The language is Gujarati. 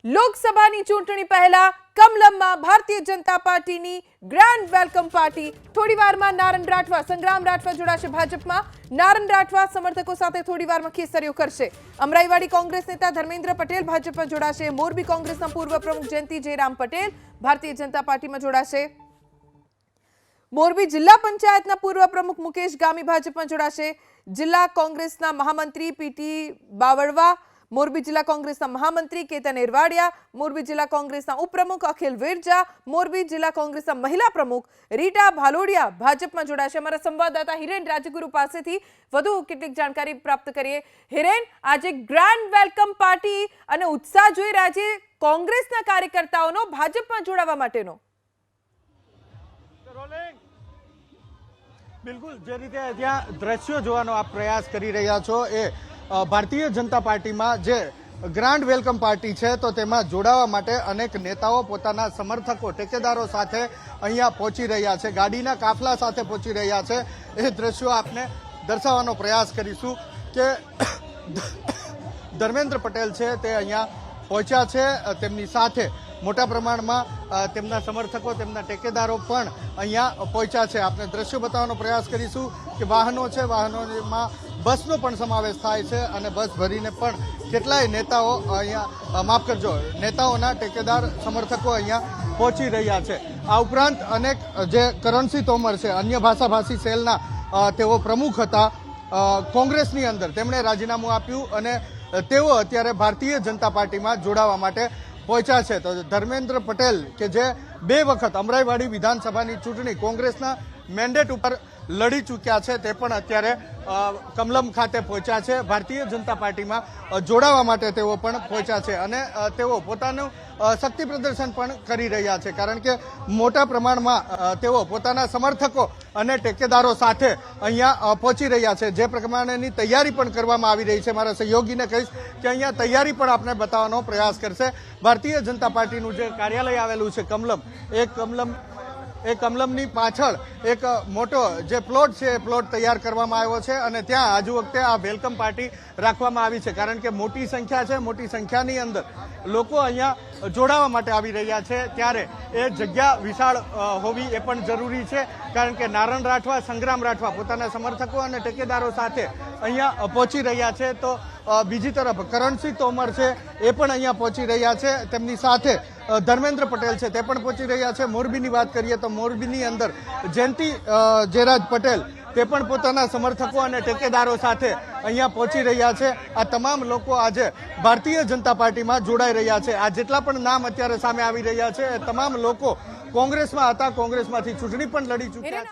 લોકસભાની ચૂંટણી પહેલા કમલમમાં ભારતીય જનતા પાર્ટીની ગ્રાન્ડ વેલકમ પાર્ટી. થોડીવારમાં નારણ રાઠવા, સંગ્રામ રાઠવા જોડાશે ભાજપમાં. નારણ રાઠવા સમર્થકો સાથે થોડીવારમાં ખેસરીઓ કરશે. અમરાઈવાડી કોંગ્રેસ નેતા ધર્મેન્દ્ર પટેલ ભાજપમાં જોડાશે. મોરબી કોંગ્રેસના પૂર્વ પ્રમુખ જયંતિ જયરામ પટેલ ભારતીય જનતા પાર્ટીમાં જોડાશે. મોરબી જિલ્લા પંચાયતના પૂર્વ પ્રમુખ મુકેશ ગામી ભાજપમાં જોડાશે. જિલ્લા કોંગ્રેસના મહામંત્રી પીટી બાવળવા, મોરબી જિલ્લા કોંગ્રેસના મહામંત્રી કેતન એરવાડિયા, મોરબી જિલ્લા કોંગ્રેસના ઉપપ્રમુખ અખિલ વિરજા, મોરબી જિલ્લા કોંગ્રેસના મહિલા પ્રમુખ રીટા ભાલોડિયા ભાજપમાં જોડાશે. અમારા સંવાદદાતા હિરેન રાજગુરુ પાસેથી વધુ કેટલીક જાણકારી પ્રાપ્ત કરીએ. હિરેન, આજે ગ્રાન્ડ વેલકમ પાર્ટી અને ઉત્સાહ જોઈ રહ્યા છે કોંગ્રેસના કાર્યકર્તાઓનો ભાજપમાં જોડાવા માટેનો. બિલકુલ, જે રીતે ત્યાં દ્રશ્યો જોવાનો આપ પ્રયાસ કરી રહ્યા છો એ ભારતીય જનતા પાર્ટીમાં જે ગ્રાન્ડ વેલકમ પાર્ટી છે તો તેમાં જોડાવા માટે અનેક નેતાઓ પોતાના સમર્થકો ટેકેદારો સાથે અહીંયા પહોંચી રહ્યા છે, ગાડીના કાફલા સાથે પહોંચી રહ્યા છે. એ દ્રશ્યો આપને દર્શાવવાનો પ્રયાસ કરીશું કે ધર્મેન્દ્ર પટેલ છે તે અહીંયા પહોંચ્યા છે. તેમની સાથે મોટા પ્રમાણમાં તેમના સમર્થકો, તેમના ટેકેદારો પણ અહીંયા પહોંચ્યા છે. આપણે દ્રશ્યો બતાવવાનો પ્રયાસ કરીશું કે વાહનો છે, વાહનોમાં બસનો પણ સમાવેશ થાય છે અને બસ ભરીને પણ કેટલાય નેતાઓ અહીંયા, માફ કરજો, નેતાઓના ટેકેદાર સમર્થકો અહીંયા પહોંચી રહ્યા છે. આ ઉપરાંત અનેક જે કરણસિંહ તોમર છે, અન્ય ભાષાભાષી સેલના તેઓ પ્રમુખ હતા કોંગ્રેસની અંદર, તેમણે રાજીનામું આપ્યું અને તેઓ અત્યારે ભારતીય જનતા પાર્ટીમાં જોડાવા માટે પહોંચ્યા છે. તો ધર્મેન્દ્ર પટેલ કે જે 2 વખત અમરાઈવાડી વિધાનસભાની ચૂંટણી કોંગ્રેસના મેન્ડેટ ઉપર લડી ચૂક્યા છે, તે પણ અત્યારે કમલમ ખાતે પહોંચ્યા છે. ભારતીય જનતા પાર્ટીમાં જોડાવા માટે તેઓ પણ પહોંચ્યા છે અને તેઓ પોતાનું શક્તિ પ્રદર્શન પણ કરી રહ્યા છે, કારણ કે મોટા પ્રમાણમાં તેઓ પોતાના સમર્થકો અને ટેકેદારો સાથે અહીંયા પહોંચી રહ્યા છે. જે પ્રમાણેની તૈયારી પણ કરવામાં આવી રહી છે, મારા સહયોગીને કહીશ કે અહીંયા તૈયારી પણ આપણે બતાવવાનો પ્રયાસ કરશે. ભારતીય જનતા પાર્ટીનું જે કાર્યાલય આવેલું છે કમલમ, એ કમલમની પાછળ એક મોટો જે પ્લોટ છે એ પ્લોટ તૈયાર કરવામાં આવ્યો છે અને ત્યાં આજુ વખતે આ વેલકમ પાર્ટી રાખવામાં આવી છે, કારણ કે મોટી સંખ્યા છે, મોટી સંખ્યાની અંદર લોકો અહીંયા જોડાવા માટે આવી રહ્યા છે. ત્યારે એ જગ્યા વિશાળ હોવી એ પણ જરૂરી છે, કારણ કે નારણ રાઠવા, સંગ્રામ રાઠવા પોતાના સમર્થકો અને ટેકેદારો સાથે અહીંયા પહોંચી રહ્યા છે. તો બીજી તરફ કરણસિંહ તોમર છે એ પણ અહીંયા પહોંચી રહ્યા છે. તેમની સાથે ધર્મેન્દ્ર પટેલ છે તે પણ પહોંચી રહ્યા છે. મોરબીની વાત કરીએ તો મોરબીની અંદર જયંતિ જયરાજ પટેલ તે પણ પોતાના સમર્થકો અને ટેકેદારો સાથે અહીંયા પહોંચી રહ્યા છે. આ તમામ લોકો આજે ભારતીય જનતા પાર્ટીમાં જોડાઈ રહ્યા છે. આ જેટલા પણ નામ અત્યારે સામે આવી રહ્યા છે એ તમામ લોકો કોંગ્રેસમાં હતા, કોંગ્રેસમાંથી ચૂંટણી પણ લડી ચૂક્યા છે.